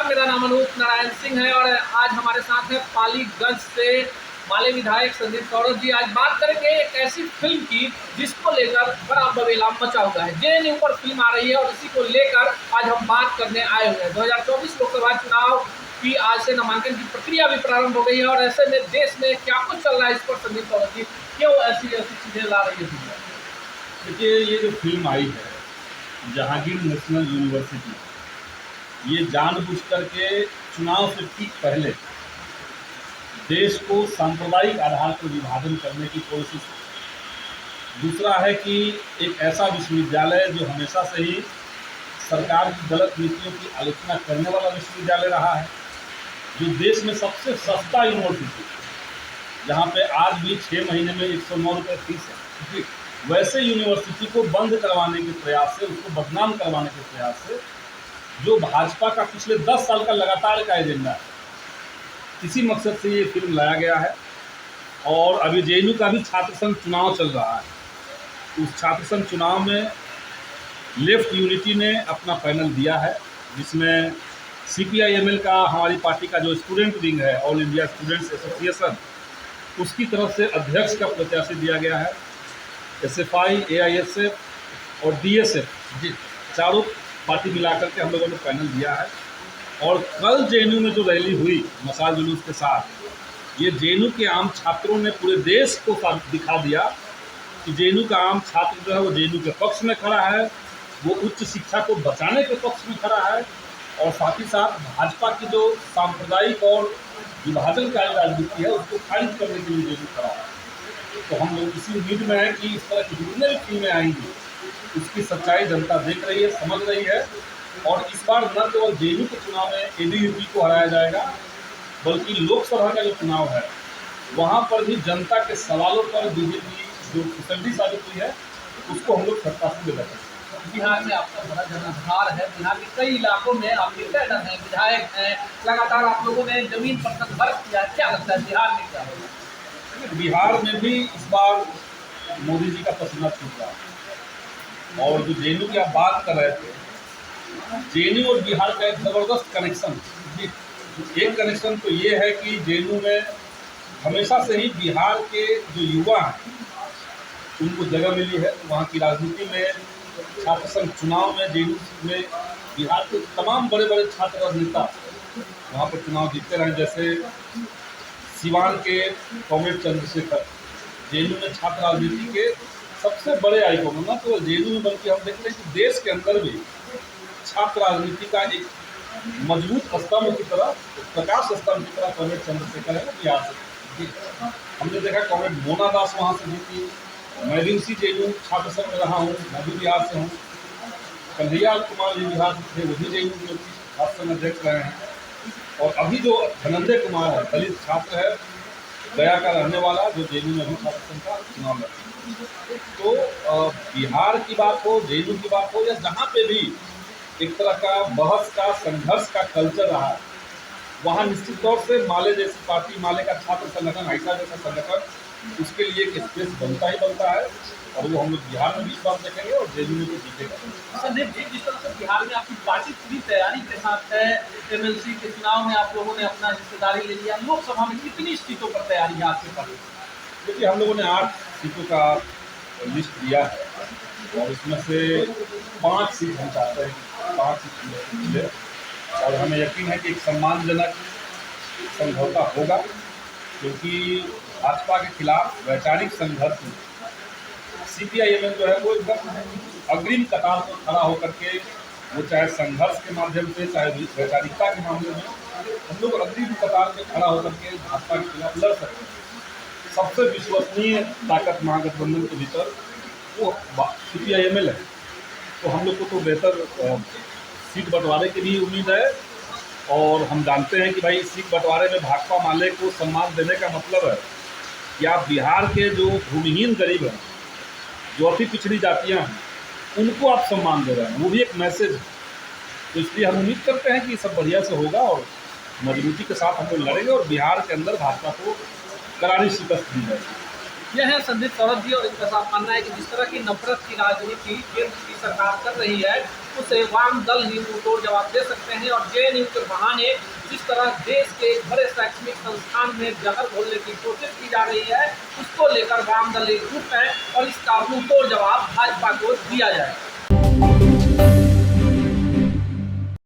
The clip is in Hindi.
नमस्कार, मेरा नाम अनूप नारायण सिंह है और आज हमारे साथ है पालीगंज से माले विधायक संदीप कौरव जी। आज बात करेंगे एक ऐसी फिल्म की जिसको लेकर बड़ा बवेला मचा हुआ है। जेएनयू पर फिल्म आ रही है और इसी को लेकर आज हम बात करने आए हुए हैं। 2024 लोकसभा चुनाव की आज से नामांकन की प्रक्रिया भी प्रारंभ हो गई है और ऐसे में देश में क्या कुछ चल रहा है, इस पर संदीप कौरव जी क्यों ऐसी ऐसी चीजें ला रही है? देखिए, ये जो फिल्म आई है जहांगीर नेशनल यूनिवर्सिटी, ये जानबूझ करके चुनाव से ठीक पहले देश को सांप्रदायिक आधार पर विभाजन करने की कोशिश है। दूसरा है कि एक ऐसा विश्वविद्यालय जो हमेशा से ही सरकार की गलत नीतियों की आलोचना करने वाला विश्वविद्यालय रहा है, जो देश में सबसे सस्ता यूनिवर्सिटी, जहाँ पे आज भी 6 महीने में 109 रुपये फीस है, वैसे यूनिवर्सिटी को बंद करवाने के प्रयास से, उसको बदनाम करवाने के प्रयास से, जो भाजपा का पिछले 10 साल का लगातार का एजेंडा है, इसी मकसद से ये फिल्म लाया गया है। और अभी जेएनयू का भी छात्र संघ चुनाव चल रहा है। उस छात्र संघ चुनाव में लेफ्ट यूनिटी ने अपना पैनल दिया है, जिसमें CPI-ML का, हमारी पार्टी का जो स्टूडेंट विंग है, ऑल इंडिया स्टूडेंट्स एसोसिएशन, उसकी तरफ से अध्यक्ष का प्रत्याशी दिया गया है। SFI, AISF और DSF, जी, चारों पार्टी मिलाकर के हम लोगों ने पैनल दिया है। और कल जेएनयू में जो रैली हुई मशाल जुलूस के साथ, ये जेएनयू के आम छात्रों ने पूरे देश को दिखा दिया कि जेएनयू का आम छात्र जो है वो जेएनयू के पक्ष में खड़ा है, वो उच्च शिक्षा को बचाने के पक्ष में खड़ा है, और साथ ही साथ भाजपा की जो सांप्रदायिक और विभाजनकारी राजनीति है उसको खारिज करने के लिए जेएनयू खड़ा है। तो हम लोग इसी उम्मीद में हैं कि इस तरह की जितने भी फिल्में आएंगी उसकी सच्चाई जनता देख रही है, समझ रही है। और इस बार न केवल जेएनयू के चुनाव में ABVP को हराया जाएगा, बल्कि लोकसभा का जो चुनाव है वहाँ पर भी जनता के सवालों पर बीजेपी जो फिसलती साबित हुई है उसको हम लोग सत्ता से लेकर। बिहार में आपका बड़ा जनाधार है, बिहार के कई इलाकों में आप लीडर हैं, विधायक हैं, लगातार आप लोगों ने जमीन पर संघर्ष किया, क्या लगता है बिहार में क्या होगा? बिहार में भी इस बार मोदी जी का पसीना छूट रहा है। और जो जेएनयू की आप बात कर रहे थे, जेएनयू और बिहार का एक ज़बरदस्त कनेक्शन, एक कनेक्शन तो ये है कि जेएनयू में हमेशा से ही बिहार के जो युवा हैं उनको जगह मिली है। वहाँ की राजनीति में, छात्र संघ चुनाव में, जेएनयू में बिहार के तमाम बड़े बड़े छात्र राजनेता वहाँ पर चुनाव जीतते रहे। जैसे सिवान के कॉमरेड चंद्रशेखर जेएनयू में छात्र राजनीति के सबसे बड़े आइकॉन, न तो जेएनयू में बल्कि हम देखते हैं कि देश के अंदर भी छात्र राजनीति का एक मजबूत स्तंभ की तरह, प्रकाश स्तंभ की तरह कॉमरेड चंद्रशेखर है बिहार से। हमने देखा कॉमरेड मोना दास वहाँ से जीती। मैं भी उसी जेएनयू छात्र संघ में रहा हूँ, मैं भी बिहार से हूँ। कन्हैया कुमार जी बिहार से थे, वो भी जेएनयू में छात्र संघ अध्यक्ष रहे हैं। और अभी जो धनंजय कुमार है, दलित छात्र है, गया का रहने वाला, जो जेएनयू में भी छात्र संघ का चुनाव लड़ा। तो बिहार की बात हो, जेएनयू की बात हो, या जहाँ पे भी एक तरह का बहस का, संघर्ष का कल्चर रहा है, वहाँ निश्चित तौर से माले जैसी पार्टी, माले का छात्र संगठन, आइसा जैसा संगठन, उसके लिए एक स्पेस बनता ही बनता है। और वो हम लोग बिहार में भी इस बार देखेंगे और जेएनयू में भी जीतेगा। संदीप जी, जिस तरह से बिहार में आपकी पार्टी पूरी तैयारी के साथ है, MLC के चुनाव में आप लोगों ने अपना हिस्सेदारी ले लिया, लोकसभा में कितनी सीटों पर तैयारी है आपके पास? देखिए, हम लोगों ने 8 सीटों का लिस्ट दिया है और इसमें से 5 सीट हम चाहते हैं, 5 सीट मिले। और हमें यकीन है कि एक सम्मानजनक समझौता होगा, क्योंकि भाजपा के खिलाफ वैचारिक संघर्ष में CPI-ML जो है वो एकदम अग्रिम कतार पर खड़ा होकर के, वो चाहे संघर्ष के माध्यम से, चाहे वैचारिकता के मामले में, हम लोग अग्रिम कतार पर खड़ा होकर के भाजपा के खिलाफ लड़ सकते हैं। सबसे विश्वसनीय ताकत महागठबंधन के भीतर वो CPI-ML है। तो हम लोग को तो बेहतर सीट बंटवारे की भी उम्मीद है। और हम जानते हैं कि भाई सीट बंटवारे में भाकपा माले को सम्मान देने का मतलब है कि आप बिहार के जो भूमिहीन गरीब हैं, जो अति पिछड़ी जातियां हैं, उनको आप सम्मान दे रहे हैं, वो भी एक मैसेज है। तो इसलिए हम उम्मीद करते हैं कि सब बढ़िया से होगा और मजबूती के साथ हम लोग लड़ेंगे और बिहार के अंदर भाजपा को करारी शिकस्त दी जाएगी। यह है संदीप सौरभ जी और इनका साफ मानना है कि जिस तरह की नफरत की राजनीति केंद्र की सरकार कर रही है उसे वाम दल ही मुंहतोड़ जवाब दे सकते हैं। और जेएनयू के बहाने जिस तरह देश के एक बड़े शैक्षणिक संस्थान में जहर घोलने की कोशिश की जा रही है उसको लेकर वाम दल एकजुट है और इसका मुंहतोड़ जवाब भाजपा को दिया जाए।